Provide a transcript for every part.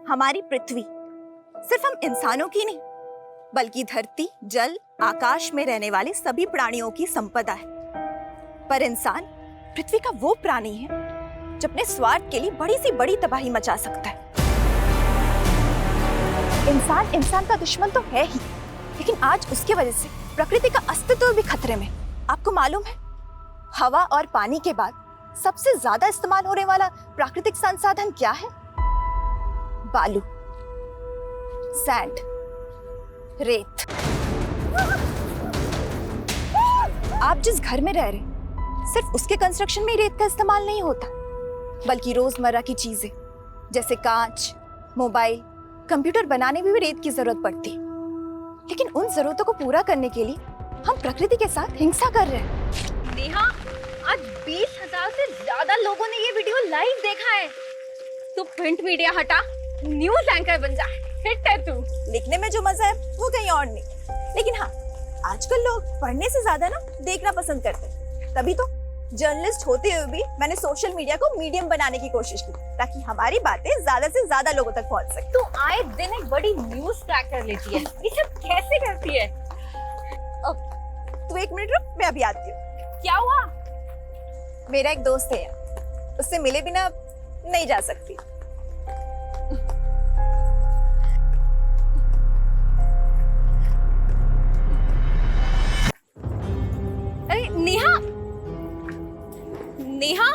हमारी पृथ्वी सिर्फ हम इंसानों की नहीं, बल्कि धरती, जल, आकाश में रहने वाले सभी प्राणियों की संपदा है। पर इंसान पृथ्वी का वो प्राणी है जो अपने स्वार्थ के लिए बड़ी से बड़ी तबाही मचा सकता है। इंसान का दुश्मन तो है ही, लेकिन आज उसके वजह से प्रकृति का अस्तित्व भी खतरे में। आपको मालूम है, हवा और पानी के बाद सबसे ज्यादा इस्तेमाल होने वाला प्राकृतिक संसाधन क्या है? बालू, सैंड, रेत। आप जिस घर में रह रहे, सिर्फ उसके कंस्ट्रक्शन में रेत का इस्तेमाल नहीं होता, बल्कि रोजमर्रा की चीजें जैसे कांच, मोबाइल, कंप्यूटर बनाने में भी रेत की जरूरत पड़ती। लेकिन उन जरूरतों को पूरा करने के लिए हम प्रकृति के साथ हिंसा कर रहे हैं। नेहा, आज 20,000 से ज्यादा लोगों ने ये वीडियो लाइव देखा है। तू प्रिंट मीडिया हटा, न्यूज एंकर बन जा। हिट है तू। लिखने में जो मजा है वो कहीं और नहीं। लेकिन हाँ, आजकल लोग पढ़ने से ज्यादा ना देखना पसंद करते हैं। तभी तो जर्नलिस्ट होते हुए भी मैंने सोशल मीडिया को मीडियम बनाने की कोशिश की, ताकि हमारी बातें ज्यादा से ज्यादा लोगों तक पहुंच सके। तू आए दिन एक बड़ी न्यूज क्रैक कर लेती है। ये सब कैसे करती है? तू एक मिनट रुक, मैं अभी आती हूँ। क्या हुआ? मेरा एक दोस्त है, उससे मिले बिना नहीं जा सकती। अरे नेहा, नेहा,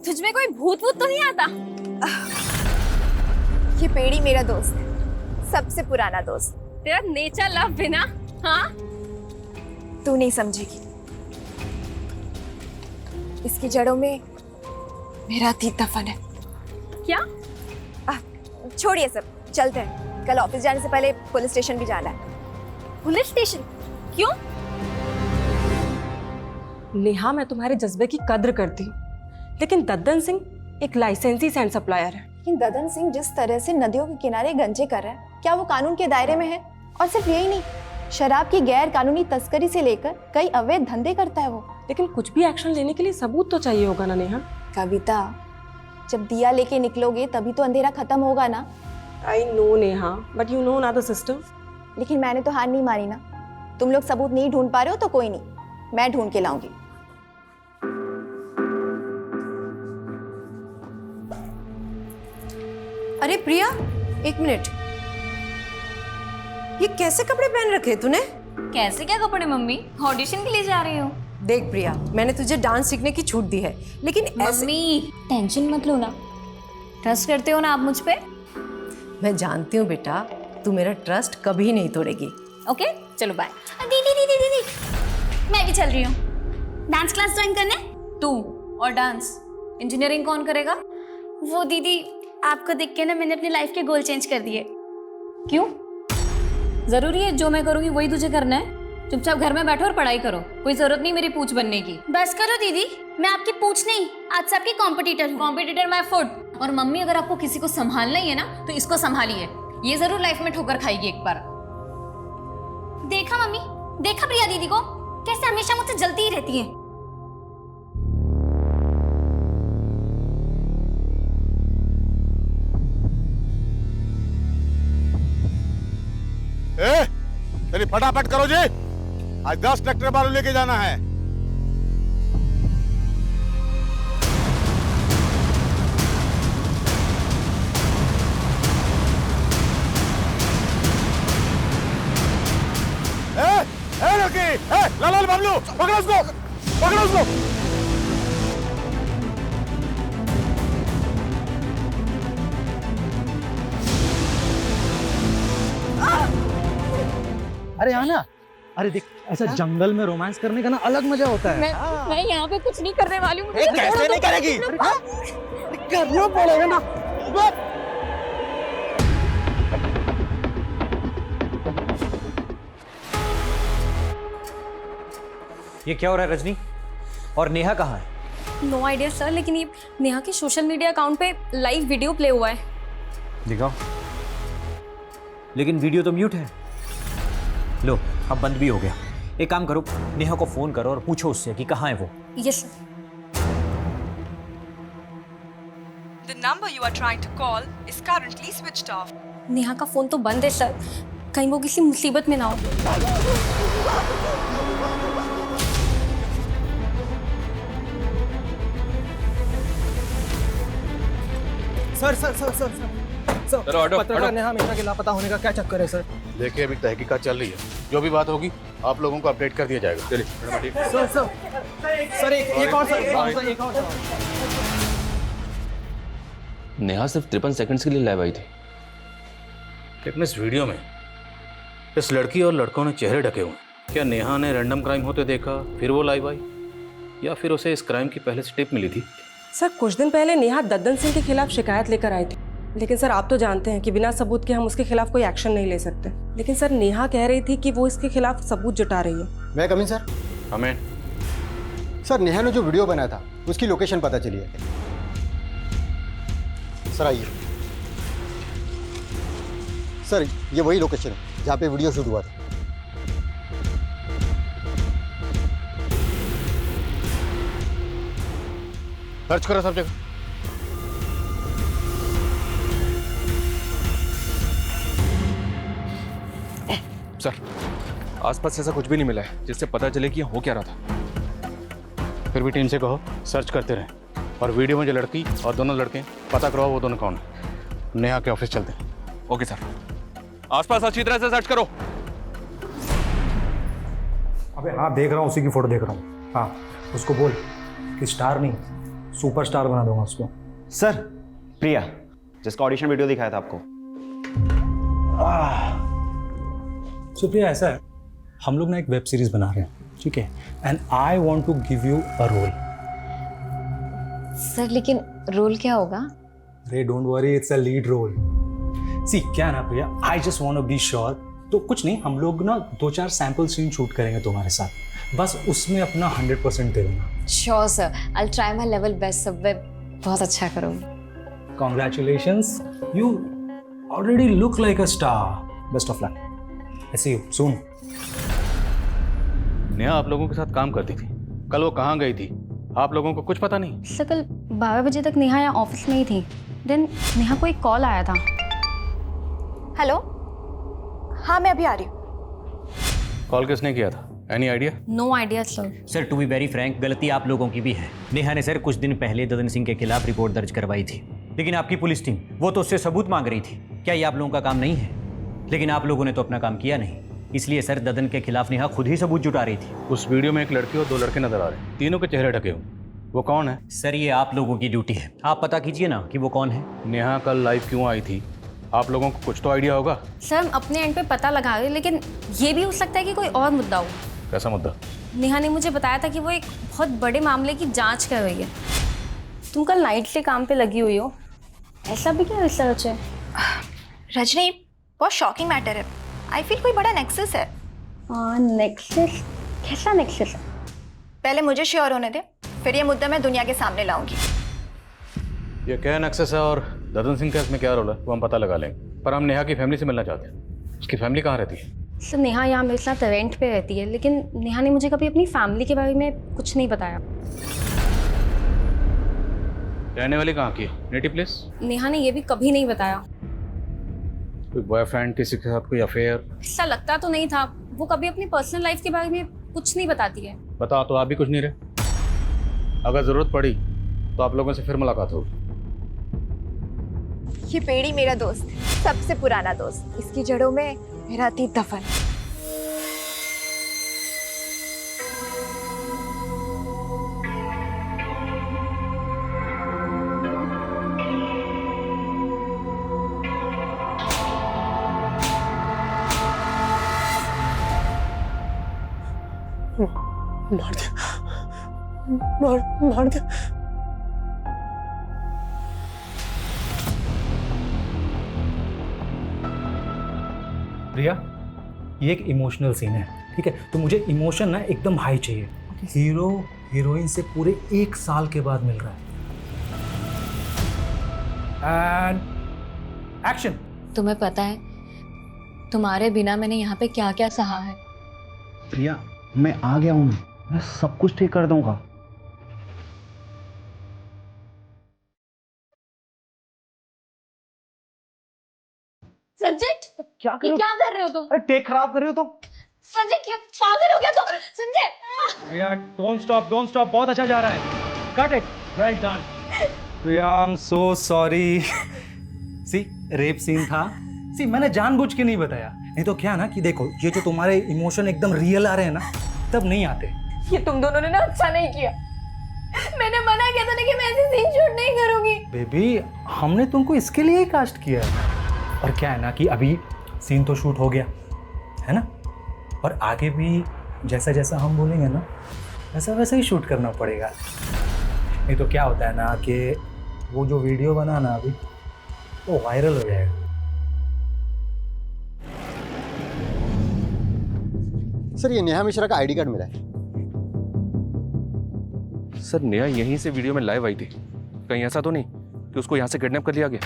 तुझ में कोई भूत वूत तो नहीं आता? ये पेड़ी मेरा दोस्त है, सबसे पुराना दोस्त। तेरा नेचर लव बिना, हाँ? तू नहीं समझेगी, इसकी जड़ों में मेरा अतीत दफन है। क्या? छोड़िए सब, चलते हैं। कल ऑफिस जाने से पहले पुलिस स्टेशन भी जाना है। Police station? क्यों? नेहा, मैं तुम्हारे जज्बे की कद्र करती हूँ, लेकिन दद्दन सिंह एक लाइसेंसी सैंड सप्लायर है। लेकिन ददन सिंह जिस तरह से नदियों के किनारे गंजे कर रहा है, क्या वो कानून के दायरे में है? और सिर्फ यही नहीं, शराब की गैर कानूनी तस्करी से लेकर कई अवैध धंधे करता है वो। लेकिन कुछ भी एक्शन लेने के लिए सबूत तो चाहिए होगा ना नेहा? कविता, जब दिया लेके निकलोगे तभी तो अंधेरा खत्म होगा ना। I know Neha, but you know ना द सिस्टम। लेकिन मैंने तो हार नहीं मानी ना। तुम लोग सबूत नहीं ढूंढ पा रहे हो तो कोई नहीं, मैं ढूंढ के लाऊंगी। अरे प्रिया, एक मिनट, ये कैसे कपड़े पहन रखे तूने? कैसे क्या कपड़े मम्मी? ऑडिशन के लिए जा रही हूँ। देख प्रिया, मैंने तुझे डांस सीखने की छूट दी है, लेकिन ऐसे... मम्मी टेंशन मत लो ना, ट्रस्ट करते हो ना आप मुझ पे? मैं जानती हूँ बेटा, तू मेरा ट्रस्ट कभी नहीं तोड़ेगी। ओके, चलो बाय। दीदी दीदी दीदी, मैं भी चल रही हूँ डांस क्लास ज्वाइन करने। तू और डांस, इंजीनियरिंग कौन करेगा? वो दीदी, आपको देख के ना मैंने अपनी लाइफ के गोल चेंज कर दिए। क्यों? जरूरी है जो मैं करूँगी वही तुझे करना है? चुपचाप घर में बैठो और पढ़ाई करो, कोई जरूरत नहीं मेरी पूछ बनने की। बस करो दीदी, मैं आपकी पूछ नहीं, आज सबकी कॉम्पिटिटर हूँ। Competitor my foot. और मम्मी, अगर आपको किसी को संभालना ही है ना तो इसको संभालिए, ये जरूर लाइफ में ठोकर खाएगी एक बार। देखा मम्मी, देखा प्रिया दीदी को कैसे हमेशा मुझसे जलती ही रहती है। चलिए फटाफट करो जी, आज 10 ट्रैक्टर बालू लेके जाना है। लाल बाबलू, पकड़ो उसको, पकड़ो उसको। अरे आना, अरे देख, ऐसा जंगल में रोमांस करने का ना अलग मजा होता है। मैं यहाँ पे कुछ नहीं करने वाली हूँ। कैसे नहीं करेगी? करना पड़ेगा ना। ये क्या हो रहा है रजनी? और नेहा कहाँ है? नो आइडिया सर, लेकिन ये नेहा के सोशल मीडिया अकाउंट पे लाइव वीडियो प्ले हुआ है। दिखाओ। लेकिन वीडियो तो म्यूट है। लो, अब बंद भी हो गया। एक काम करो, नेहा को फोन करो और पूछो उससे कि कहाँ है वो। Yes sir. The number you are trying to call is currently switched off. Neha का फोन तो बंद है सर, कहीं वो किसी मुसीबत में ना हो। Sir sir sir sir sir पत्रकार नेहा मेहता के लापता होने का क्या चक्कर है सर? देखिए अभी तहकीकात चल रही है, जो भी बात होगी आप लोगों को अपडेट कर दिया जाएगा। चलिए सर सर सर एक और सर एक और सर। नेहा सिर्फ 53 सेकंड्स के लिए लाइव आई थी, लेकिन इस वीडियो में इस लड़की और लड़कों ने चेहरे ढके हुए हैं। क्या नेहा ने रैंडम क्राइम होते देखा फिर वो लाइव आई, या फिर उसे इस क्राइम की पहले से टिप मिली थी? सर कुछ दिन पहले नेहा दद्दन सिंह के खिलाफ शिकायत लेकर आई थी, लेकिन सर आप तो जानते हैं कि बिना सबूत के हम उसके खिलाफ कोई एक्शन नहीं ले सकते। लेकिन सर नेहा कह रही थी कि वो इसके खिलाफ सबूत जुटा रही है। मैं कमिंग सर? हमें सर नेहा ने जो वीडियो बनाया था उसकी लोकेशन पता चली है सर। आइए सर, ये वही लोकेशन है जहाँ पे वीडियो शूट हुआ था। सर्च करो सब जगह। सर आसपास ऐसा कुछ भी नहीं मिला है जिससे पता चले कि हो क्या रहा था। फिर भी टीम से कहो सर्च करते रहें, और वीडियो में जो लड़की और दोनों लड़के पता करवाओ वो दोनों कौन है। नेहा के ऑफिस चलते हैं। ओके सर, आसपास अच्छी तरह से सर्च करो। अबे हाँ देख रहा हूँ, उसी की फोटो देख रहा हूँ। हाँ उसको बोल कि स्टार नहीं सुपरस्टार बना दूंगा उसको। सर प्रिया जिसका ऑडिशन वीडियो दिखाया था आपको। सुप्रिया ऐसा है, हम लोग ना एक वेब सीरीज बना रहे हैं, ठीक है, and I want to give you a role. Sir लेकिन रोल क्या होगा? अरे don't worry, it's a lead role. See क्या ना Priya, I just want to be sure. तो कुछ नहीं, हम लोग ना 2-4 सैंपल सीन शूट करेंगे तुम्हारे साथ, बस उसमें अपना 100% दे देना। Sure sir, I will try my level best sir, मैं बहुत अच्छा करूँगी। Congratulations, you already look like a star. Best of luck. I see you soon. Neha आप लोगों के साथ काम करती थी, कल वो कहाँ गई थी आप लोगों को कुछ पता नहीं? सर कल 12 बजे तक नेहा यहाँ ऑफिस में ही थी, देन नेहा को एक कॉल आया था। हेलो, हाँ मैं अभी आ रही हूँ। कॉल किसने किया था? Any idea? No idea sir. Sir to be very frank, गलती आप लोगों की भी है। नेहा ने सर कुछ दिन पहले ददन सिंह के खिलाफ रिपोर्ट दर्ज करवाई थी, लेकिन आपकी पुलिस टीम वो तो उससे सबूत मांग रही थी। क्या ये आप लोगों का काम नहीं है? लेकिन आप लोगों ने तो अपना काम किया नहीं, इसलिए सर ददन के खिलाफ नेहा खुद ही सबूत जुटा रही थी। उस वीडियो में एक लड़की और 2 लड़के नजर आ रहे हैं, तीनों के चेहरे ढके हुए। वो कौन है? सर ये आप लोगों की ड्यूटी है, आप पता कीजिए ना कि वो कौन है। नेहा कल लाइव क्यों आई थी? आप लोगों को कुछ तो आइडिया होगा। सर हम अपने एंड पे पता लगा रहे, लेकिन ये भी हो सकता है कि कोई और मुद्दा हो। कैसा मुद्दा? नेहा ने मुझे बताया था कि वो एक बहुत बड़े मामले की जांच कर रही है। तुम कल नाइट से काम पे लगी हुई हो, ऐसा भी क्या रिसर्च है? रजनी, बहुत शॉकिंग मैटर है। आई फील कोई बड़ा नेक्सस है। नेक्सस? कैसा नेक्सस? पहले मुझे श्योर होने दे, फिर ये मुद्दा मैं दुनिया के सामने लाऊंगी। ये क्या एक्सेस है और ददन सिंह का इसमें क्या रोल है वो हम पता लगा लेंगे, पर हम नेहा की फैमिली से मिलना चाहते हैं। उसकी फैमिली कहाँ रहती है? सर नेहा यहाँ मेरे साथ रेंट पे रहती है, लेकिन नेहा ने मुझे कभी अपनी फैमिली के बारे में कुछ नहीं बताया। रहने वाली कहाँ की है? Native place? नेहा ने ये भी कभी नहीं बताया। कोई बॉयफ्रेंड, किसी के साथ कोई अफेयर? ऐसा लगता तो नहीं था, वो कभी अपनी पर्सनल लाइफ के बारे में कुछ नहीं बताती है। बताओ तो आप भी कुछ नहीं रहे। अगर जरूरत पड़ी तो आप लोगों से फिर मुलाकात होगी। ये पेड़ी मेरा दोस्त, सबसे पुराना दोस्त, इसकी जड़ों में मेरा अतीत दफन। मार दिया, मार दिया। प्रिया, ये एक इमोशनल सीन है, ठीक है, तो मुझे इमोशन ना एकदम हाई चाहिए। हीरो हीरोइन से पूरे 1 साल के बाद मिल रहा है। And action. तुम्हें पता है तुम्हारे बिना मैंने यहाँ पे क्या क्या सहा है? प्रिया मैं आ गया हूँ, मैं सब कुछ ठीक कर दूंगा। संजय क्या ये क्या कर रहे हो तुम? अरे टेक खराब कर रहे हो तुम। संजय क्या पागल हो गया तुम? संजय यार डोंट स्टॉप, बहुत अच्छा जा रहा है। Cut it, well done. Priya I am so sorry. See rape scene था। सी मैंने जानबूझ के नहीं बताया, नहीं तो क्या ना कि देखो ये जो तुम्हारे इमोशन एकदम रियल आ रहे हैं ना, तब नहीं आते। ये तुम दोनों ने ना अच्छा नहीं किया। मैंने मना किया था ना कि मैं ऐसे सीन शूट नहीं करूंगी। बेबी हमने तुमको इसके लिए ही कास्ट किया है। और क्या है ना कि अभी सीन तो शूट हो गया है ना, और आगे भी जैसा जैसा हम बोलेंगे ना वैसा वैसा ही शूट करना पड़ेगा। नहीं तो क्या होता है ना कि वो जो वीडियो बना ना अभी वो वायरल हो जाएगा। सर ये नेहा मिश्रा का आईडी कार्ड मिला है। सर नेहा यहीं से वीडियो में लाइव आई थी, कहीं ऐसा तो नहीं कि उसको यहाँ से किडनैप कर लिया गया?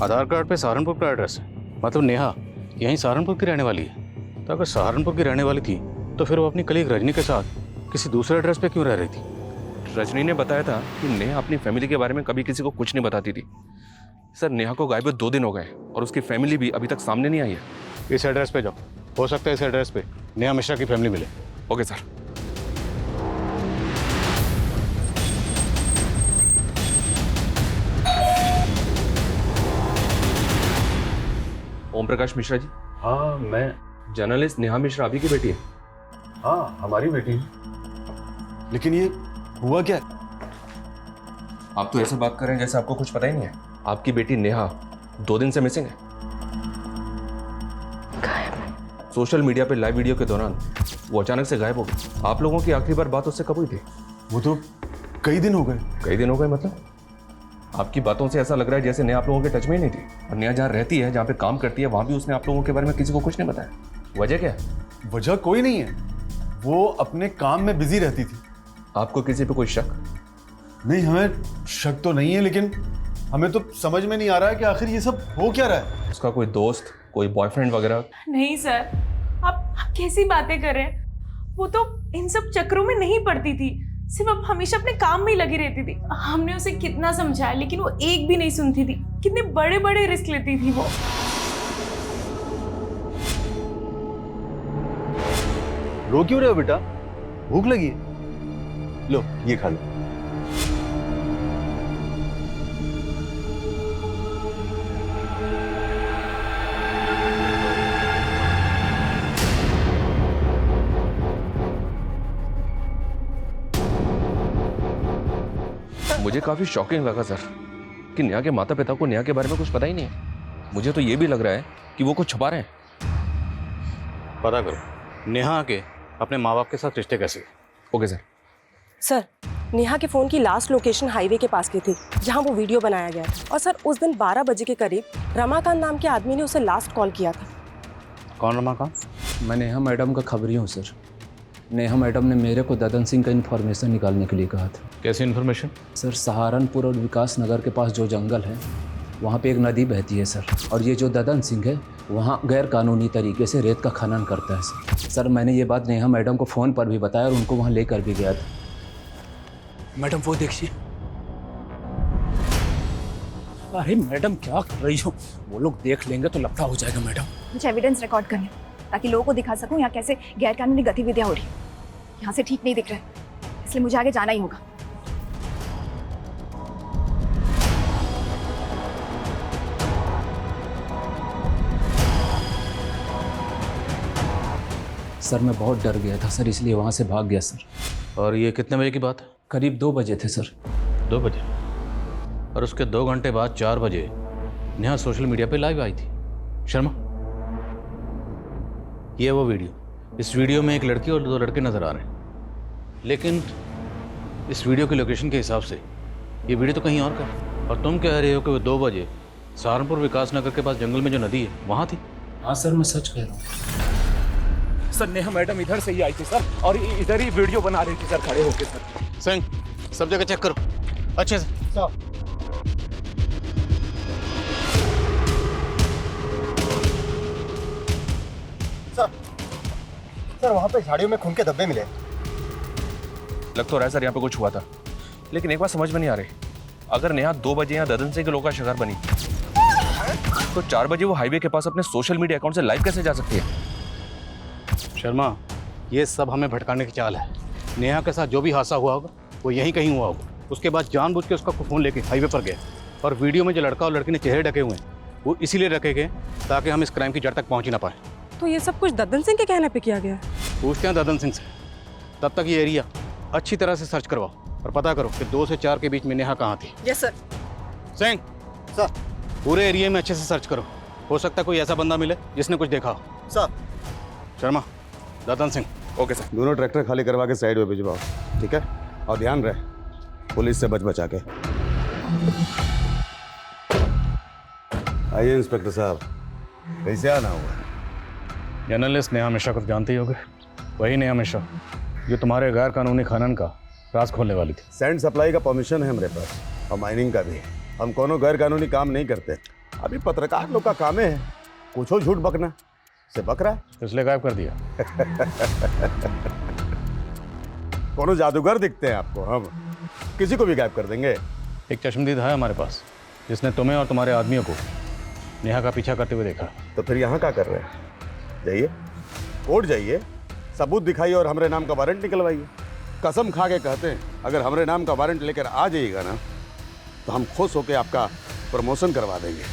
आधार कार्ड पे सहारनपुर का एड्रेस है, मतलब नेहा यहीं सहारनपुर की रहने वाली है। तो अगर सहारनपुर की रहने वाली थी तो फिर वो अपनी कलीग रजनी के साथ किसी दूसरे एड्रेस पे क्यों रह रही थी? रजनी ने बताया था कि नेहा अपनी फैमिली के बारे में कभी किसी को कुछ नहीं बताती थी। सर नेहा को गायब 2 दिन हो गए और उसकी फैमिली भी अभी तक सामने नहीं आई है। इस एड्रेस पे जाओ, हो सकता है इस एड्रेस पे नेहा मिश्रा की फैमिली मिले। Okay sir. ओम प्रकाश मिश्रा जी। हाँ मैं। जर्नलिस्ट नेहा मिश्रा अभी की बेटी है? हाँ हमारी बेटी। लेकिन ये हुआ क्या? आप तो ऐसे बात कर रहे हैं जैसे आपको कुछ पता ही नहीं है। आपकी बेटी नेहा 2 दिन से मिसिंग है। सोशल मीडिया पे लाइव वीडियो के दौरान वो अचानक से गायब हो गई। आप लोगों की आखिरी बार बात उससे कब हुई थी? वो तो कई दिन हो गए। कई दिन हो गए मतलब? आपकी बातों से ऐसा लग रहा है जैसे नेहा आप लोगों के टच में ही नहीं थी। और नेहा जहाँ रहती है, जहाँ पे काम करती है, वहाँ भी उसने आप लोगों के बारे में किसी को कुछ नहीं बताया। वजह क्या है? वजह कोई नहीं है, वो अपने काम में बिजी रहती थी। आपको किसी पे कोई शक? नहीं, हमें शक तो नहीं है, लेकिन हमें तो समझ में नहीं आ रहा है कि आखिर ये सब हो क्या रहा है। उसका कोई दोस्त, कोई बॉयफ्रेंड वगैरह? नहीं सर, आप कैसी बातें कर रहे हैं? वो तो इन सब चक्करों में नहीं पड़ती थी, सिर्फ अब हमेशा अपने काम में ही लगी रहती थी। हमने उसे कितना समझाया लेकिन वो एक भी नहीं सुनती थी। कितने बड़े बड़े रिस्क लेती थी वो। रो क्यों रहे हो बेटा? भूख लगी है? लो ये खा लो। मुझे काफी शॉकिंग लगा सर कि नेहा के माता पिता को नेहा के बारे में कुछ पता ही नहीं है। मुझे तो ये भी लग रहा है कि वो कुछ छुपा रहे हैं। पता करो नेहा के अपने माँ बाप के साथ रिश्ते कैसे? Okay sir. सर नेहा के फ़ोन की लास्ट लोकेशन हाईवे के पास की थी जहां वो वीडियो बनाया गया था। और सर उस दिन 12 बजे के करीब रमाकांत नाम के आदमी ने उसे लास्ट कॉल किया था। कौन रमाकांत? मैं नेहा मैडम का खबरी हूँ सर। नेहा मैडम ने मेरे को ददन सिंह का इन्फॉर्मेशन निकालने के लिए कहा था। कैसी इन्फॉर्मेशन? सर सहारनपुर और विकास नगर के पास जो जंगल है वहाँ पे एक नदी बहती है सर, और ये जो ददन सिंह है वहाँ गैर कानूनी तरीके से रेत का खनन करता है सर। सर मैंने ये बात नेहा मैडम को फ़ोन पर भी बताया और उनको वहाँ लेकर भी गया था। मैडम वो देखिए। अरे मैडम क्या कर रही हो? वो लोग देख लेंगे तो लफड़ा हो जाएगा मैडम। मुझे एविडेंस रिकॉर्ड करना है ताकि लोगों को दिखा सकूं यहाँ कैसे गैरकानूनी गतिविधियां हो रही हैं। यहाँ से ठीक नहीं दिख रहा है, इसलिए मुझे आगे जाना ही होगा। सर मैं बहुत डर गया था सर, इसलिए वहाँ से भाग गया सर। और ये कितने बजे की बात है? करीब 2 बजे थे सर। 2 बजे? और उसके 2 घंटे बाद 4 बजे नेहा सोशल मीडिया पे लाइव आई थी। शर्मा ये वो वीडियो, इस वीडियो में एक लड़की और 2 लड़के नजर आ रहे हैं, लेकिन इस वीडियो की लोकेशन के हिसाब से ये वीडियो तो कहीं और का है। और तुम कह रहे हो कि वो 2 बजे सहारनपुर विकास नगर के पास जंगल में जो नदी है वहाँ थी। हाँ सर मैं सच कह रहा हूँ सर। नेहा मैडम इधर से ही आई थी सर, और इधर ही वीडियो बना रही थी सर खड़े होके सर। सिंह सब जगह चेक करो अच्छे से। सर वहाँ पे झाड़ियों में खून के धब्बे मिले। लग तो रहा है सर यहाँ पे कुछ हुआ था, लेकिन एक बात समझ में नहीं आ रही। अगर नेहा 2 बजे यहाँ ददन सिंह के लोग का शिकार बनी तो 4 बजे वो हाईवे के पास अपने सोशल मीडिया अकाउंट से लाइव कैसे जा सकती है? शर्मा, ये सब हमें भटकाने की चाल है। नेहा के साथ जो भी हादसा हुआ होगा वो यहीं कहीं हुआ होगा। उसके बाद जानबूझ के उसका फ़ोन लेके हाईवे पर गए और वीडियो में जो लड़का और लड़की ने चेहरे ढके हुए हैं वो इसीलिए रखे गए ताकि हम इस क्राइम की जड़ तक पहुंच ही ना पाए। तो ये सब कुछ ददन सिंह के कहने पे किया गया है? पूछते हैं ददन सिंह से। तब तक ये एरिया अच्छी तरह से सर्च करवाओ और पता करो कि 2 से 4 के बीच में नेहा कहाँ थी। Yes sir. सिंह सर, पूरे एरिया में अच्छे से सर्च करो। हो सकता है कोई ऐसा बंदा मिले जिसने कुछ देखा हो। Sir. Sharma, Dadan Singh. Okay sir. दोनों ट्रैक्टर खाली करवा के साइड में भिजवाओ, ठीक है? और ध्यान रहे पुलिस से बच बचा के। आइए इंस्पेक्टर साहब, कैसे आना हुआ? जर्नलिस्ट नेहा मिश्रा को जानते ही होगे। वही नेहा मिश्रा जो तुम्हारे गैर कानूनी खनन का राज खोलने वाली थी। सैंड सप्लाई का परमिशन है हमारे पास और माइनिंग का भी। हम कोनो गैर कानूनी काम नहीं करते। अभी पत्रकार लोग का काम है कुछ झूठ बकना, से बक रहा है तो इसलिए गायब कर दिया। कोनो जादूगर दिखते हैं आपको? हम किसी को भी गायब कर देंगे। एक चश्मदीद है हमारे पास जिसने तुम्हें और तुम्हारे आदमियों को नेहा का पीछा करते हुए देखा। तो फिर यहाँ क्या कर रहे हैं? जाइए कोर्ट जाइए, सबूत दिखाइए और हमारे नाम का वारंट निकलवाइए। कसम खा के कहते हैं अगर हमारे नाम का वारंट लेकर आ जाइएगा ना तो हम खुश होकर आपका प्रमोशन करवा देंगे।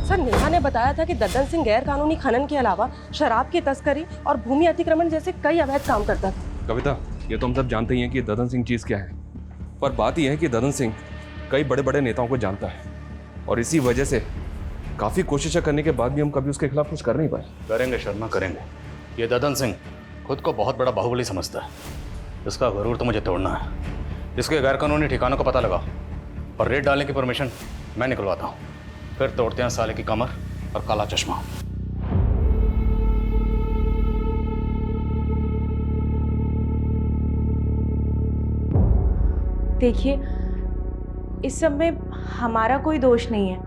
सर, नेहा ने बताया था कि ददन सिंह गैर कानूनी खनन के अलावा शराब की तस्करी और भूमि अतिक्रमण जैसे कई अवैध काम करता था। कविता, ये तो हम सब जानते ही हैं कि ददन सिंह चीज़ क्या है, पर बात यह है कि ददन सिंह कई बड़े बड़े नेताओं को जानता है और इसी वजह से काफ़ी कोशिशें करने के बाद भी हम कभी उसके खिलाफ कुछ कर नहीं पाए। करेंगे शर्मा, करेंगे। ये ददन सिंह खुद को बहुत बड़ा बाहुबली समझता है। इसका गरूर तो मुझे तोड़ना है। इसके गैर कानूनी ठिकानों का पता लगाओ और रेड डालने की परमिशन मैं निकलवाता हूँ। फिर तोड़ते हैं साले की कमर और काला चश्मा। देखिए, इस सब में हमारा कोई दोष नहीं है।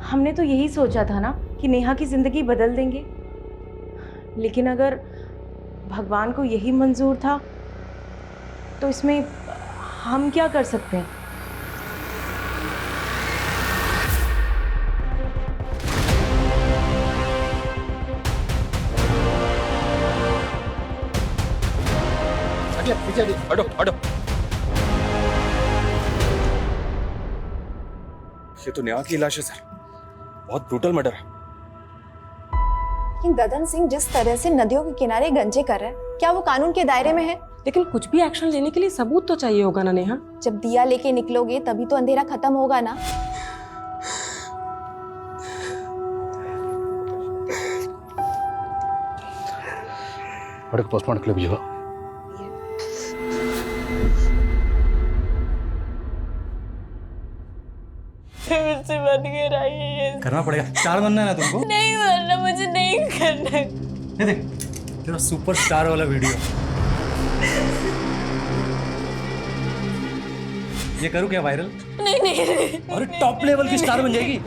हमने तो यही सोचा था ना कि नेहा की ज़िंदगी बदल देंगे, लेकिन अगर भगवान को यही मंजूर था तो इसमें हम क्या कर सकते हैं? हटो हटो। ये तो नेहा की लाश है सर। बहुत ब्रूटल मर्डर है। लेकिन ददन सिंह जिस तरह से नदियों के किनारे गंजे कर रहा है, क्या वो कानून के दायरे में है? लेकिन कुछ भी एक्शन लेने के लिए सबूत तो चाहिए होगा ना नेहा। जब दिया लेके निकलोगे तभी तो अंधेरा खत्म होगा ना। पोस्टमार्टम के लिए भेजो। मुझसे मत गिराइए। करना पड़ेगा। स्टार बनना है ना तुमको? नहीं बनना, मुझे नहीं करना। ये देख तेरा सुपरस्टार वाला वीडियो। ये करूँ क्या वायरल? नहीं नहीं। और टॉप लेवल की स्टार बन जाएगी।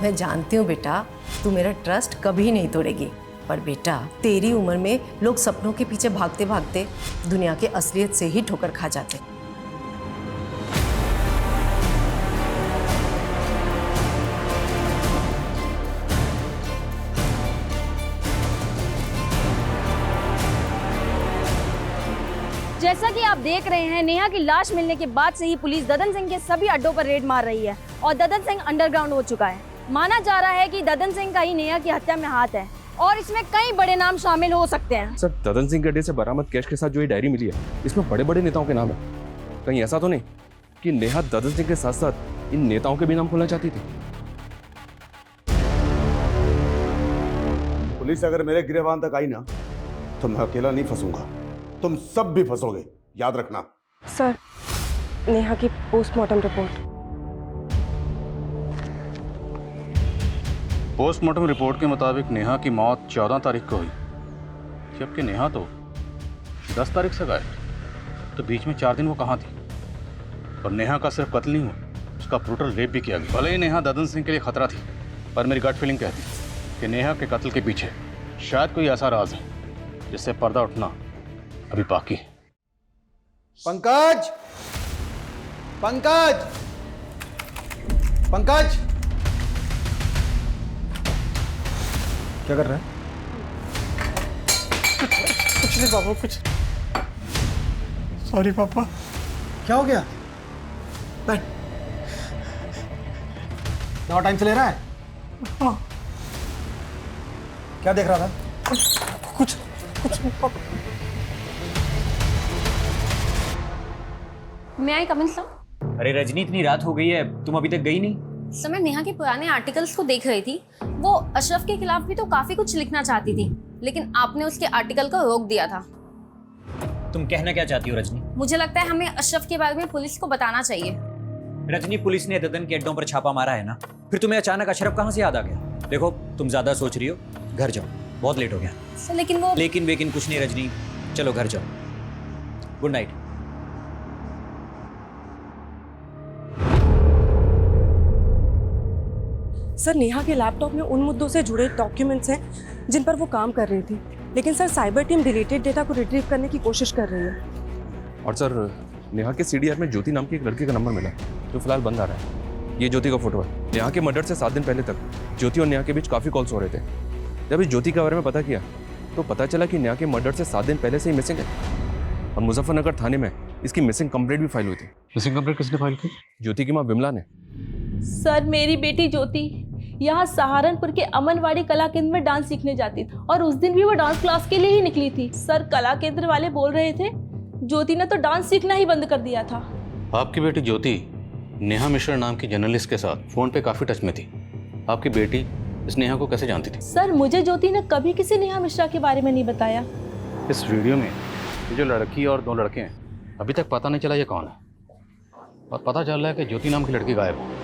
मैं जानती हूँ बेटा, तू मेरा ट्रस्ट कभी नहीं तोड़ेगी, पर बेटा तेरी उम्र में लोग सपनों के पीछे भागते भागते दुनिया के असलियत से ही ठोकर खा जाते। जैसा कि आप देख रहे हैं, नेहा की लाश मिलने के बाद से ही पुलिस ददन सिंह के सभी अड्डों पर रेड मार रही है और ददन सिंह अंडरग्राउंड हो चुका है। माना जा रहा है कि ददन सिंह का ही नेहा की हत्या में हाथ है और इसमें कई बड़े नाम शामिल हो सकते हैं। सर, ददन सिंह के अड्डे से बरामद कैश के साथ जो ये डायरी मिली है, इसमें बड़े बड़े नेताओं के नाम है। कहीं ऐसा तो नहीं कि नेहा ददन सिंह के साथ साथ इन नेताओं के भी नाम खोलना चाहती थी? पुलिस अगर मेरे गिरबान तक आई ना तो मैं अकेला नहीं फंसूंगा, तुम सब भी फंसोगे, याद रखना। सर, नेहा की पोस्टमार्टम रिपोर्ट। पोस्टमार्टम रिपोर्ट के मुताबिक नेहा की मौत 14 तारीख को हुई, जबकि नेहा तो 10 तारीख से गायब। तो बीच में 4 दिन वो कहाँ थी? और नेहा का सिर्फ कत्ल नहीं हुआ उसका ब्रूटल रेप भी किया गया। भले ही नेहा ददन सिंह के लिए खतरा थी, पर मेरी गट फीलिंग कहती है कि नेहा के कत्ल के पीछे शायद कोई ऐसा राज है जिससे पर्दा उठना अभी बाकी है। पंकज, पंकज, पंकज, क्या कर रहा है? कुछ नहीं पापा, कुछ। सॉरी पापा। क्या हो गया? बैठ। दवा टाइम से ले रहा है? हाँ। क्या देख रहा था? कुछ नहीं पापा। मैं आई कमिंग सर? अरे रजनी, इतनी रात हो गई है, तुम अभी तक गई नहीं? सर मैं नेहा के पुराने आर्टिकल्स को देख रही थी। वो अशरफ के खिलाफ भी तो काफी कुछ लिखना चाहती थी, लेकिन आपने उसके आर्टिकल को रोक दिया था। तुम कहना क्या चाहती हो रजनी? मुझे लगता है हमें अशरफ के बारे में पुलिस को बताना चाहिए। रजनी, पुलिस ने ददन के अड्डों पर छापा मारा है ना, फिर तुम्हें अचानक अशरफ कहाँ से याद आ गया? देखो, तुम ज्यादा सोच रही हो, घर जाओ, बहुत लेट हो गया। सर लेकिन वो लेकिन कुछ नहीं रजनी, चलो घर जाओ। Good night. सर, नेहा के लैपटॉप में उन मुद्दों से जुड़े डॉक्यूमेंट्स हैं जिन पर वो काम कर रही थी, लेकिन sir cyber team deleted data को रिट्रीव करने की कोशिश कर रही है। और सर, नेहा के सीडीआर में ज्योति नाम की एक लड़की का नंबर मिला जो फिलहाल बंद आ रहा है। ये ज्योति का फोटो है। नेहा के मर्डर से 7 दिन पहले तक ज्योति और नेहा के बीच काफ़ी कॉल्स हो रहे थे। जब इस ज्योति के बारे में पता किया तो पता चला कि नेहा के मर्डर से 7 दिन पहले से ही मिसिंग है और मुजफ्फरनगर थाने में इसकी मिसिंग कंप्लेंट भी फाइल हुई थी। मिसिंग कंप्लेंट किसने फाइल की? ज्योति की माँ विमला ने। सर मेरी बेटी ज्योति यहाँ सहारनपुर के अमनवाड़ी कला केंद्र में डांस सीखने जाती थी और उस दिन भी वो डांस क्लास के लिए ही निकली थी। सर कला केंद्र वाले बोल रहे थे ज्योति ने तो डांस सीखना ही बंद कर दिया था। आपकी बेटी ज्योति नेहा मिश्रा नाम की जर्नलिस्ट के साथ फोन पे काफी टच में थी। आपकी बेटी इस नेहा को कैसे जानती थी? सर मुझे ज्योति ने कभी किसी नेहा मिश्रा के बारे में नहीं बताया। इस वीडियो में ये जो लड़की और 2 लड़के हैं, अभी तक पता नहीं चला ये कौन है, और पता चल रहा है कि ज्योति नाम की लड़की गायब है।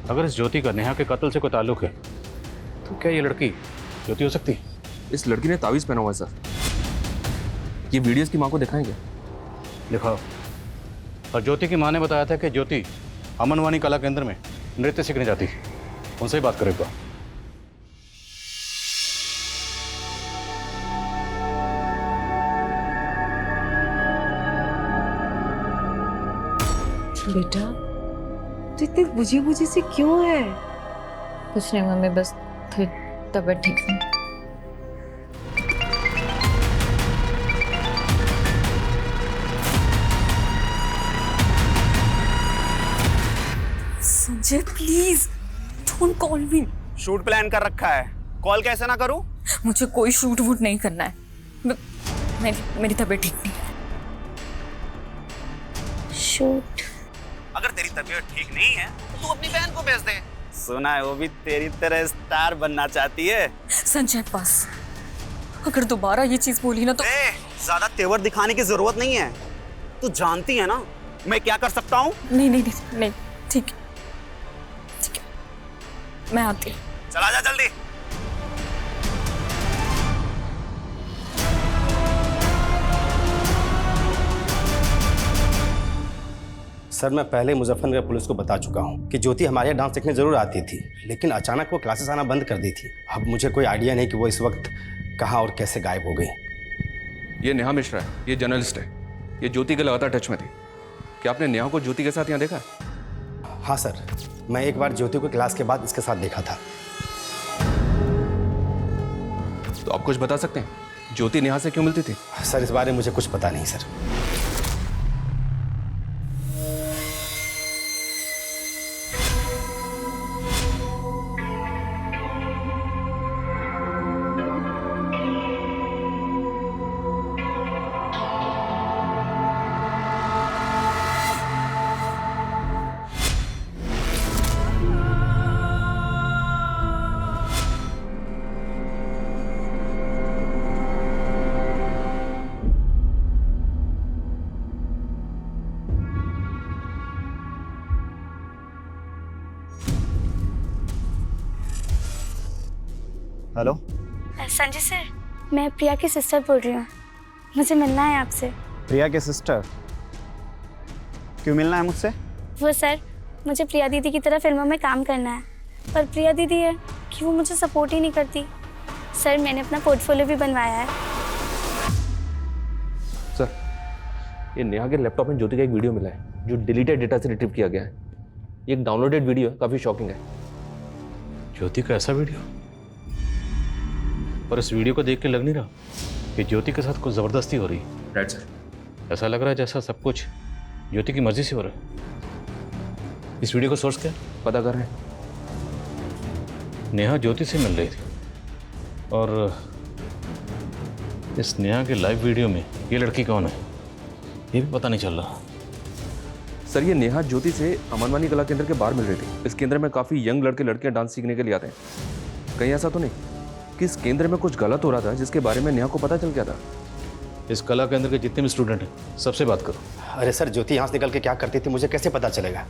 अगर इस ज्योति का नेहा के कत्ल से कोई ताल्लुक है तो क्या ये लड़की ज्योति हो सकती है? इस लड़की ने तावीज़ पहना हुआ है सर। ये वीडियोस की माँ को दिखाएंगे? दिखाओ। और ज्योति की माँ ने बताया था कि ज्योति अमनवाणी कला केंद्र में नृत्य सीखने जाती है। उनसे ही बात करेगा। बेटा, तो इतनी बुझी बुझी सी क्यों है? कुछ नहीं मम्मी, बस थोड़ी तबीयत ठीक नहीं। Sanjay please don't call me. Shoot plan कर रखा है, कॉल कैसे ना करूं? मुझे कोई शूट वूट नहीं करना है। मेरी तबीयत ठीक नहीं है। शूट? अगर तेरी तबीयत ठीक नहीं है तो तू अपनी बहन को भेज दे। सुना है वो भी तेरी तरह स्टार बनना चाहती है। संजय बस, अगर दोबारा ये चीज बोली ना तो ज्यादा तेवर दिखाने की जरूरत नहीं है। तू जानती है ना मैं क्या कर सकता हूँ। नहीं ठीक है, मैं आती हूँ। चला जा जल्दी। सर मैं पहले मुजफ्फरनगर पुलिस को बता चुका हूँ कि ज्योति हमारे यहाँ डांस सीखने जरूर आती थी, लेकिन अचानक वो क्लासेस आना बंद कर दी थी। अब मुझे कोई आइडिया नहीं कि वो इस वक्त कहाँ और कैसे गायब हो गई। ये नेहा मिश्रा है, ये जर्नलिस्ट है। ये ज्योति के लगातार टच में थी। क्या आपने नेहा को ज्योति के साथ यहाँ देखा? हाँ सर, मैं एक बार ज्योति को क्लास के बाद इसके साथ देखा था। तो आप कुछ बता सकते हैं, ज्योति नेहा से क्यों मिलती थी? सर इस बारे में मुझे कुछ पता नहीं सर। हेलो संजय सर, मैं प्रिया की सिस्टर बोल रही हूँ। मुझे मिलना है आपसे। प्रिया के सिस्टर? क्यों मिलना है मुझसे? वो सर, मुझे प्रिया दीदी की तरह फिल्मों में काम करना है, पर प्रिया दीदी है कि वो मुझे सपोर्ट ही नहीं करती। सर मैंने अपना पोर्टफोलियो भी बनवाया है। सर, ये नेहा के लैपटॉप में ज्योति का एक वीडियो मिला है जो डिलीटेड डेटा से रिट्रीव किया गया है। ये एक डाउनलोडेड वीडियो है, काफ़ी शॉकिंग है। ज्योति का ऐसा वीडियो? पर इस वीडियो को देख के लग नहीं रहा कि ज्योति के साथ कुछ ज़बरदस्ती हो रही है। Right sir. ऐसा लग रहा है जैसा सब कुछ ज्योति की मर्जी से हो रहा है। इस वीडियो का सोर्स क्या? पता कर रहे हैं। नेहा ज्योति से मिल रही थी और इस नेहा के लाइव वीडियो में ये लड़की कौन है ये भी पता नहीं चल रहा। सर, ये नेहा ज्योति से अमनवानी कला केंद्र के बाहर मिल रही थी। इस केंद्र में काफ़ी यंग लड़के लड़कियां डांस सीखने के लिए आते हैं। कहीं ऐसा तो नहीं कि इस केंद्र में कुछ गलत हो रहा था जिसके बारे में नेहा को पता चल गया था? इस कला केंद्र के जितने भी स्टूडेंट हैं सबसे बात करो। अरे सर, ज्योति यहाँ से निकल के क्या करती थी मुझे कैसे पता चलेगा?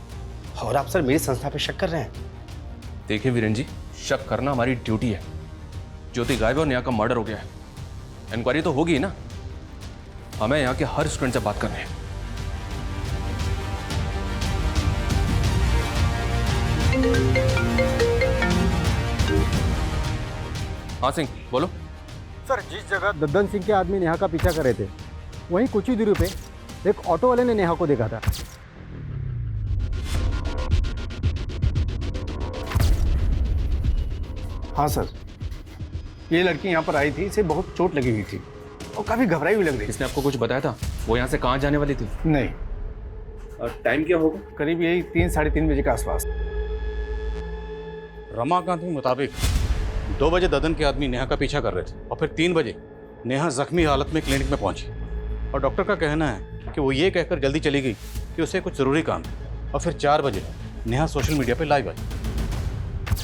और आप सर मेरी संस्था पे शक कर रहे हैं? देखिए वीरेन जी, शक करना हमारी ड्यूटी है। ज्योति गायब और नेहा का मर्डर हो गया है। इंक्वायरी तो होगी ना। हमें यहाँ के हर स्टूडेंट से बात करनी है। हाँ सिंह, बोलो। सर, जिस जगह दद्दन सिंह के आदमी नेहा का पीछा कर रहे थे वहीं कुछ ही दूरी पे एक ऑटो वाले ने नेहा को देखा था। हाँ सर, ये लड़की यहाँ पर आई थी, इसे बहुत चोट लगी हुई थी और काफी घबराई हुई लग रही थी। इसने आपको कुछ बताया था वो यहाँ से कहाँ जाने वाली थी? नहीं। और टाइम क्या होगा? करीब यही 3-3:30 बजे के आसपास। रमाकांत के मुताबिक 2 बजे ददन के आदमी नेहा का पीछा कर रहे थे और फिर 3 बजे नेहा जख्मी हालत में क्लिनिक में पहुंची और डॉक्टर का कहना है कि वो ये कहकर जल्दी चली गई कि उसे कुछ ज़रूरी काम है और फिर 4 बजे नेहा सोशल मीडिया पे लाइव आई।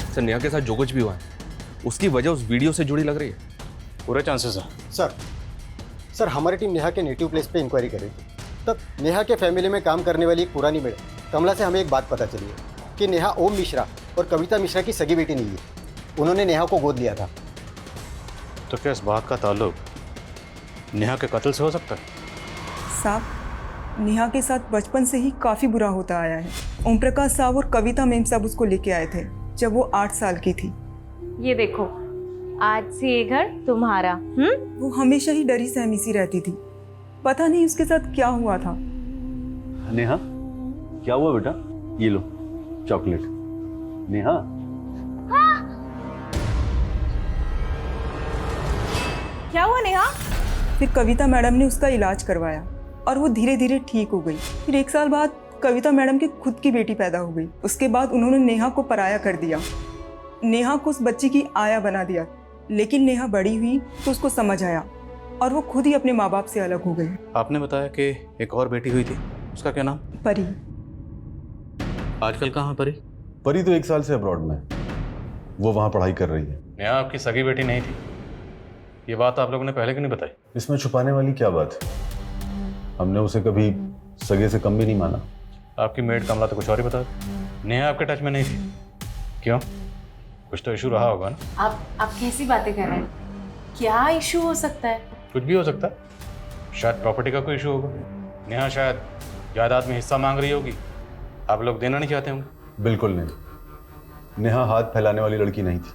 सर, नेहा के साथ जो कुछ भी हुआ है उसकी वजह उस वीडियो से जुड़ी लग रही है। पूरे चांसेस हैं। सर हमारी टीम नेहा के नेटिव प्लेस पे इंक्वायरी कर रही थी। तब नेहा के फैमिली में काम करने वाली एक पुरानी मेड कमला से हमें एक बात पता चली है कि नेहा ओम मिश्रा और कविता मिश्रा की सगी बेटी नहीं है। उन्होंने नेहा को गोद लिया था। तो क्या इस बात का ताल्लुक नेहा के कत्ल से हो सकता है? साहब, नेहा के साथ बचपन से ही काफ़ी बुरा होता आया है। ओम प्रकाश साहब और कविता मैम साहब उसको लेके आए थे जब वो 8 साल की थी। ये देखो, आज से ये घर तुम्हारा। वो हमेशा ही डरी सहमी सी रहती थी। पता नहीं उसके साथ क्या हुआ था। नेहा, क्या हुआ बेटा? ये लो चॉकलेट। नेहा, क्या हुआ नेहा? फिर कविता मैडम ने उसका इलाज करवाया और वो धीरे धीरे ठीक हो गई। फिर 1 साल बाद कविता मैडम की खुद की बेटी पैदा हो गई। उसके बाद उन्होंने नेहा को पराया कर दिया। नेहा को उस बच्ची की आया बना दिया। लेकिन नेहा बड़ी हुई तो उसको समझ आया और वो खुद ही अपने माँ बाप से अलग हो गई। आपने बताया कि एक और बेटी हुई थी, उसका क्या नाम? परी। आजकल कहाँ परी? परी तो 1 साल से अब्रॉड में, वो वहाँ पढ़ाई कर रही है। नेहा आपकी सगी बेटी नहीं थी, ये बात आप लोगों ने पहले क्यों नहीं बताई? इसमें छुपाने वाली क्या बात है? हमने उसे कभी सगे से कम भी नहीं माना। आपकी मेड कमला तो कुछ और ही बता। नेहा आपके टच में नहीं थी, क्यों? कुछ तो इशू रहा होगा ना? आप कैसी बातें कर रहे हैं? क्या इशू हो सकता है? कुछ भी हो सकता है, शायद प्रॉपर्टी का कोई इशू होगा। नेहा शायद जायदाद में हिस्सा मांग रही होगी, आप लोग देना नहीं चाहते होंगे। बिल्कुल नहीं, नेहा हाथ फैलाने वाली लड़की नहीं थी।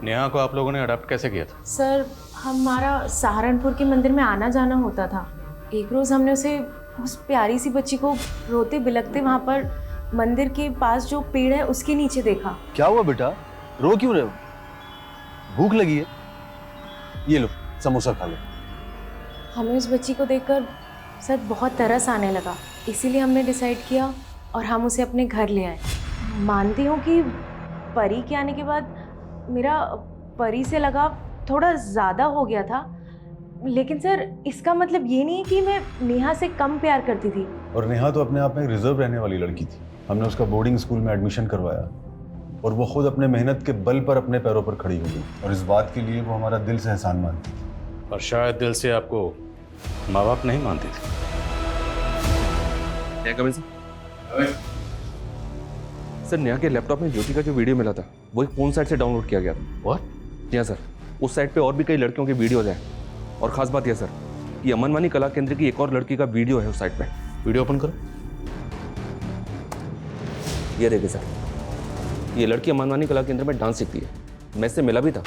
नेहा को आप लोगों ने अडॉप्ट कैसे किया था? सर, हमारा सहारनपुर के मंदिर में आना जाना होता था। एक रोज़ हमने उसे, उस प्यारी सी बच्ची को रोते बिलखते वहाँ पर मंदिर के पास जो पेड़ है उसके नीचे देखा। क्या हुआ बेटा? रो क्यों रहे हो? भूख लगी है? ये लो समोसा खा लो। हमें उस बच्ची को देखकर सर बहुत तरस आने लगा, इसीलिए हमने डिसाइड किया और हम उसे अपने घर ले आए। मानती हूँ कि परी के आने के बाद मेरा परी से लगाव थोड़ा ज़्यादा हो गया था, लेकिन सर इसका मतलब ये नहीं है कि मैं नेहा से कम प्यार करती थी। और नेहा तो अपने आप में रिजर्व रहने वाली लड़की थी। हमने उसका बोर्डिंग स्कूल में एडमिशन करवाया और वो खुद अपने मेहनत के बल पर अपने पैरों पर खड़ी हो गई और इस बात के लिए वो हमारा दिल से एहसान मानती थी। और शायद दिल से आपको माँ बाप नहीं मानते थे। सर, नेहा के लैपटॉप में ज्योति का जो वीडियो मिला था वो एक फोन साइट से डाउनलोड किया गया था। व्हाट? जी हाँ सर, उस साइट पे और भी कई लड़कियों के वीडियोज हैं। और खास बात यह सर, ये अमनवानी कला केंद्र की एक और लड़की का वीडियो है उस साइट पे। वीडियो ओपन करो। ये देखिए सर, ये लड़की अमनवानी कला केंद्र में डांस सीखती है। मैं इससे मिला भी था,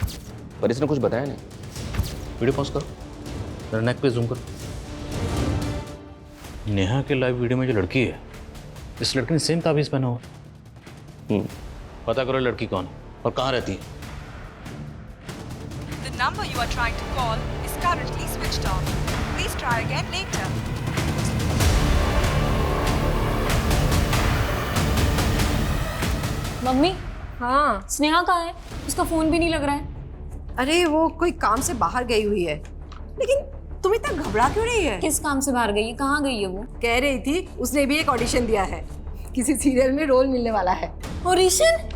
पर इसने कुछ बताया नहीं। वीडियो पॉज करो, मेरा नेक पे जूम करो। नेहा के लाइव वीडियो में जो लड़की है, इस लड़की ने सेम ताबीज़ पहना हुआ। पता करो लड़की कौन है और कहाँ रहती है। The number you are trying to call is currently switched off. Please try again later. Mummy, हाँ स्नेहा कहाँ है? उसका फोन भी नहीं लग रहा है। अरे वो कोई काम से बाहर गई हुई है। लेकिन तुम इतना घबरा क्यों रही है? किस काम से बाहर गई है? कहाँ गई है वो? कह रही थी उसने भी एक ऑडिशन दिया है, किसी सीरियल में रोल मिलने वाला है। ऑडिशन?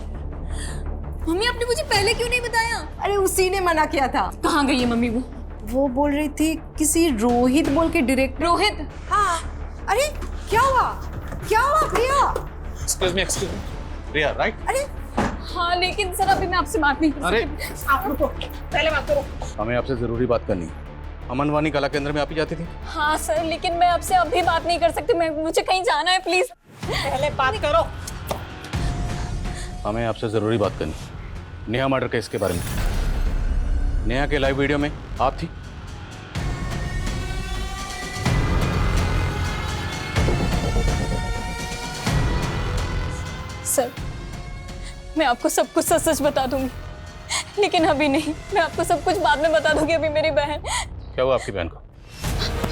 मम्मी आपने मुझे पहले क्यों नहीं बताया? अरे उसी ने मना किया था। कहाँ गई है मम्मी वो? वो बोल रही थी किसी रोहित बोल के डायरेक्टर। रोहित? हाँ। अरे क्या हुआ? क्या हुआ प्रिया? एक्सक्यूज मी प्रिया, राइट? अरे हाँ लेकिन सर अभी मैं आपसे बात नहीं कर अरे आप रुको, पहले बात करो। हमें आपसे जरूरी बात करनी है। अमनवानी कला केंद्र में आप ही जाती थी? हाँ सर, लेकिन मैं आपसे अभी बात नहीं कर सकती। मुझे कहीं जाना है, प्लीज पहले बात करो। हमें आपसे जरूरी बात करनी है, नेहा मर्डर केस के बारे में। नेहा के लाइव वीडियो में आप थी? सर मैं आपको सब कुछ सच सच बता दूंगी, लेकिन अभी नहीं। मैं आपको सब कुछ बाद में बता दूंगी। अभी मेरी बहन। क्या हुआ आपकी बहन को?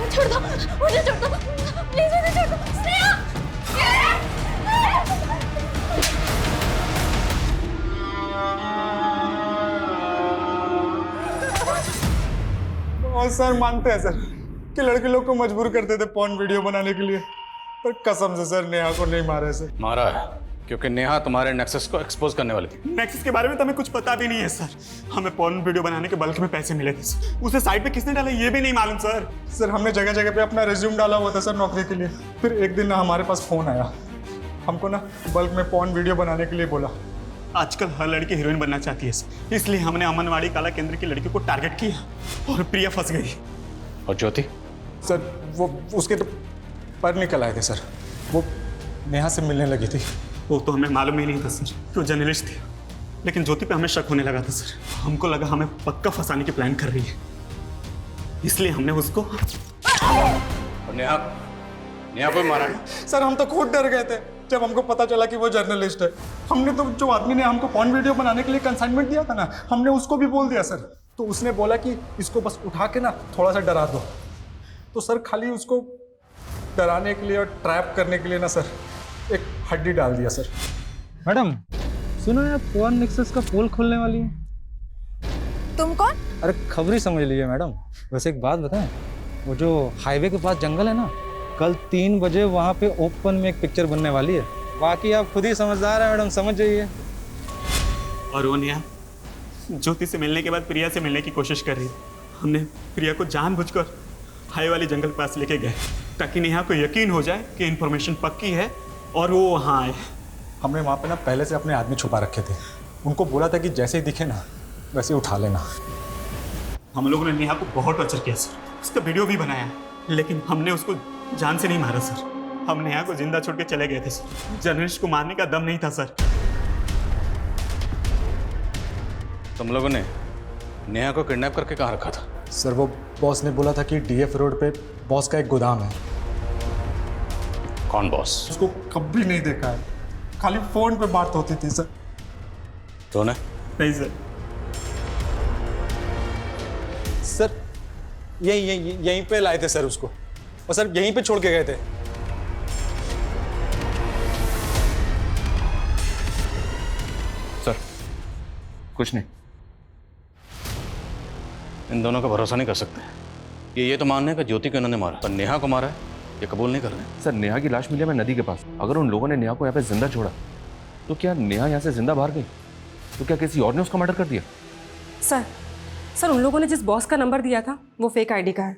छोड़ दो मुझे, छोड़ दो प्लीज, मुझे छोड़ दो। स्नेहा! और सर मानते हैं सर कि लड़के लोग को मजबूर करते थे पॉर्न वीडियो बनाने के लिए, पर कसम से सर नेहा को नहीं मारे सर। मारा है क्योंकि नेहा तुम्हारे नेक्सस को एक्सपोज करने वाली थी। नेक्सस के बारे में तो हमें कुछ पता भी नहीं है सर। हमें पॉर्न वीडियो बनाने के बल्क में पैसे मिले थे सर। उसे साइट पे किसने डाला ये भी नहीं मालूम सर। सर हमने जगह जगह पे अपना रिज्यूम डाला हुआ था सर नौकरी के लिए। फिर एक दिन ना हमारे पास फ़ोन आया, हमको ना बल्क में पॉर्न वीडियो बनाने के लिए बोला। आजकल हर लड़की हीरोइन बनना चाहती है सर, इसलिए हमने अमनवाड़ी कला केंद्र की लड़की को टारगेट किया और प्रिया फंस गई। और ज्योति? सर वो उसके तो पर निकल आए थे सर, वो नेहा से मिलने लगी थी। वो तो हमें मालूम ही नहीं था सर कि वो जर्नलिस्ट थी, लेकिन ज्योति पे हमें शक होने लगा था सर। हमको लगा हमें पक्का फंसाने की प्लान कर रही है, इसलिए हमने उसको। और नेहा को मारा? सर हम तो खुद डर गए थे जब हमको पता चला कि वो जर्नलिस्ट है। हमने तो जो आदमी ने हमको पॉर्न वीडियो बनाने के लिए कंसाइनमेंट दिया था ना, हमने उसको भी बोल दिया सर। तो उसने बोला कि इसको बस उठा के ना थोड़ा सा डरा दो। तो सर खाली उसको डराने के लिए और ट्रैप करने के लिए ना सर एक हड्डी डाल दिया सर। मैडम सुनो यार, पॉर्न नेक्सस का पोल खोलने वाली है। तुम कौन? अरे खबरी समझ लीजिए मैडम। वैसे एक बात बताएं, वो जो हाईवे के पास जंगल है ना, कल 3 बजे वहाँ पे ओपन में एक पिक्चर बनने वाली है। बाकी आप खुद ही समझदार है मैडम, समझ जाइए। और वो नेहा ज्योति से मिलने के बाद प्रिया से मिलने की कोशिश कर रही थी। हमने प्रिया को जानबूझकर हाई वाली जंगल के पास लेके गए ताकि नेहा को यकीन हो जाए कि इन्फॉर्मेशन पक्की है और वो वहाँ आए। हमने वहाँ पे ना पहले से अपने आदमी छुपा रखे थे। उनको बोला था कि जैसे ही दिखे ना वैसे ही उठा लेना। हम लोगों ने नेहा को बहुत टॉर्चर किया सर, उसका वीडियो भी बनाया, लेकिन हमने उसको जान से नहीं मारा सर। हम नेहा को जिंदा छोड़ के चले गए थे सर। जर्नलिस्ट को मारने का दम नहीं था सर। तुम लोगों ने नेहा को किडनैप करके कहाँ रखा था? सर वो बॉस ने बोला था कि डीएफ रोड पे बॉस का एक गोदाम है। कौन बॉस? उसको कभी नहीं देखा है, खाली फोन पे बात होती थी सर। तो नहीं सर। सर यहीं पे लाए थे सर उसको, और सर यहीं पे छोड़ के गए थे। सर कुछ नहीं, इन दोनों का भरोसा नहीं कर सकते। ये तो मानने का ज्योति को इन्होंने मारा, पर नेहा को मारा है ये कबूल नहीं कर रहे। सर नेहा की लाश मिली है नदी के पास। अगर उन लोगों ने नेहा को यहाँ पे जिंदा छोड़ा तो क्या नेहा यहाँ से जिंदा बाहर गई? तो क्या किसी और ने उसका मर्डर कर दिया? सर उन लोगों ने जिस बॉस का नंबर दिया था वो फेक आईडी का है।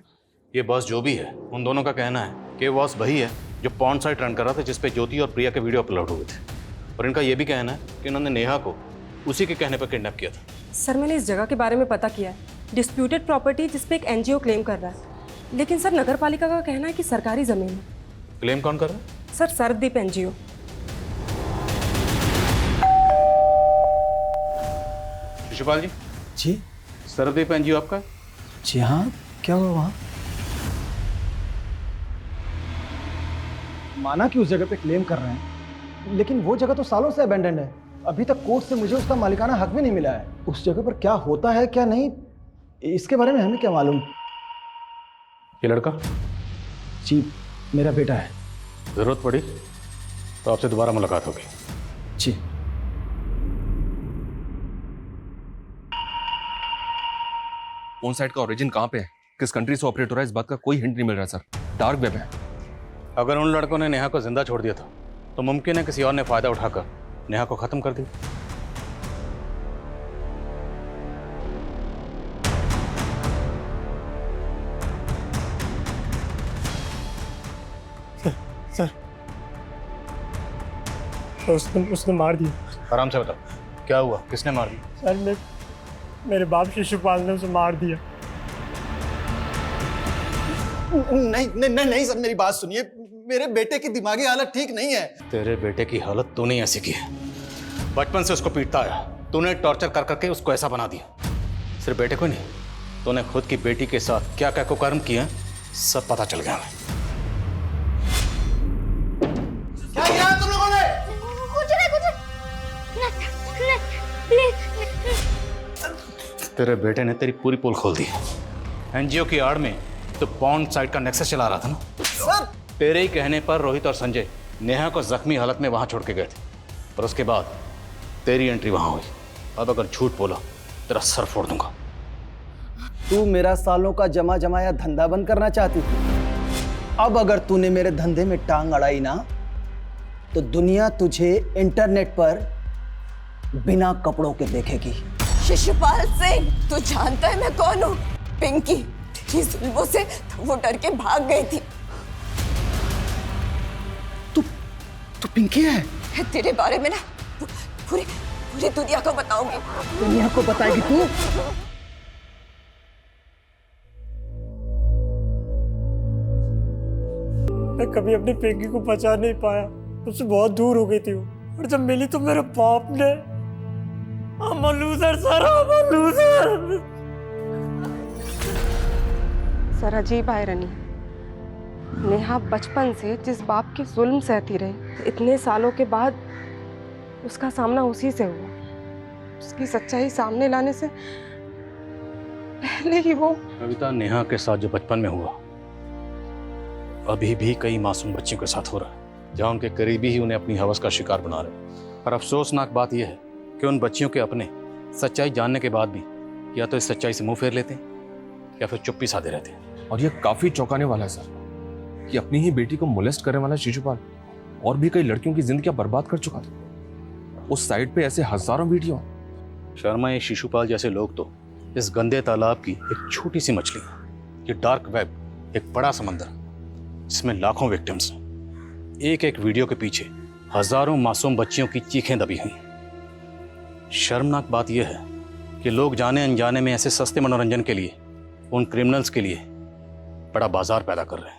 ये बॉस जो भी है, उन दोनों का कहना है कि वो बॉस वही है जो पॉर्न साइट रन कर रहा था जिसपे ज्योति और प्रिया के वीडियो अपलोड हुए थे। और इनका ये भी कहना है कि उन्होंने नेहा को उसी के कहने पर किडनैप किया था। सर मैंने इस जगह के बारे में पता किया है, डिस्प्यूटेड प्रॉपर्टी जिसपे एक एनजीओ क्लेम कर रहा है, लेकिन सर नगर पालिका का कहना है कि सरकारी ज़मीन है। क्लेम कौन कर रहा है? Sir Sardeep NGO. शिशुपाल जी। जी। सरदेव एनजीओ आपका? जी हाँ, क्या हुआ वहाँ? माना कि उस जगह पे क्लेम कर रहे हैं, लेकिन वो जगह तो सालों से अबेंडेंड है। अभी तक कोर्ट से मुझे उसका मालिकाना हक भी नहीं मिला है। उस जगह पर क्या होता है क्या नहीं, इसके बारे में हमें क्या मालूम। ये लड़का? जी, मेरा बेटा है। जरूरत पड़ी तो आपसे दोबारा मुलाकात होगी। जी। कौन साइड का ओरिजिन कहाँ पे है, किस कंट्री से ऑपरेट हो रहा है, इस बात का कोई हिंट नहीं मिल रहा सर। डार्क वेब है। अगर उन लड़कों ने नेहा को जिंदा छोड़ दिया था तो मुमकिन है किसी और ने फायदा उठाकर नेहा को खत्म कर दिया। सर उसने मार दिया। आराम से बताओ, क्या हुआ, किसने मार दिया? सर मेरे बाप शिशुपाल ने उसे मार दिया। नहीं सर, मेरी बात सुनिए, मेरे बेटे की दिमागी हालत ठीक नहीं है। तेरे बेटे की हालत तूने ऐसी की है, बचपन से उसको पीटता आया, तूने टॉर्चर कर करके उसको ऐसा बना दिया। सिर्फ बेटे को नहीं, तूने खुद की बेटी के साथ क्या क्या कुकर्म किए सब पता चल गया हमें। क्या किया तुम लोगों ने? तेरे बेटे ने तेरी पूरी पोल खोल दी। एनजीओ की आड़ में तो पॉन्ड साइट का नेक्सस चला रहा था ना सर। तेरे ही कहने पर रोहित और संजय नेहा को जख्मी हालत में वहां छोड़ के गए थे, और उसके बाद तेरी एंट्री वहां हुई। अब अगर झूठ बोला तेरा सर फोड़ दूंगा। तू मेरा सालों का जमा जमाया धंधा बंद करना चाहती थी। अब अगर तूने मेरे धंधे में टांग अड़ाई ना, तो दुनिया तुझे इंटरनेट पर बिना कपड़ों के देखेगी। शिशुपाल सिंह, तू जानता है मैं कौन हूँ? पिंकी। तेरी जुल्मों से वो डर के भाग गई थी। तू पिंकी है? तेरे बारे में ना पूरी दुनिया को बताऊंगी। दुनिया को बताएगी तू? मैं कभी अपनी पिंकी को पहचान नहीं पाया, उससे बहुत दूर हो गई थी वो। और जब मिली तो मेरे बाप ने I'm a loser, sir, I'm a loser. Sir अजीब आयरनी, नेहा बचपन से जिस बाप की जुल्म सहती रही, इतने सालों के बाद उसका सामना उसी से हुआ। उसकी सच्चाई सामने लाने से पहले ही वो कविता, नेहा के साथ जो बचपन में हुआ अभी भी कई मासूम बच्चियों के साथ हो रहा है, जहाँ उनके करीबी ही उन्हें अपनी हवस का शिकार बना रहे। और अफसोसनाक बात यह है कि उन बच्चियों के अपने सच्चाई जानने के बाद भी या तो इस सच्चाई से मुंह फेर लेते हैं या फिर चुप्पी साधे रहते हैं। और ये काफी चौंकाने वाला है सर कि अपनी ही बेटी को मोलेस्ट करने वाला शिशुपाल और भी कई लड़कियों की जिंदगी बर्बाद कर चुका था। उस साइट पे ऐसे हजारों वीडियो। शर्मा, ये शिशुपाल जैसे लोग तो इस गंदे तालाब की एक छोटी सी मछली है। ये डार्क वेब एक बड़ा समंदर जिसमें लाखों विक्टिम्स हैं। एक एक वीडियो के पीछे हजारों मासूम बच्चियों की चीखें दबी हुई। शर्मनाक बात यह है कि लोग जाने अनजाने में ऐसे सस्ते मनोरंजन के लिए उन क्रिमिनल्स के लिए बड़ा बाजार पैदा कर रहे हैं।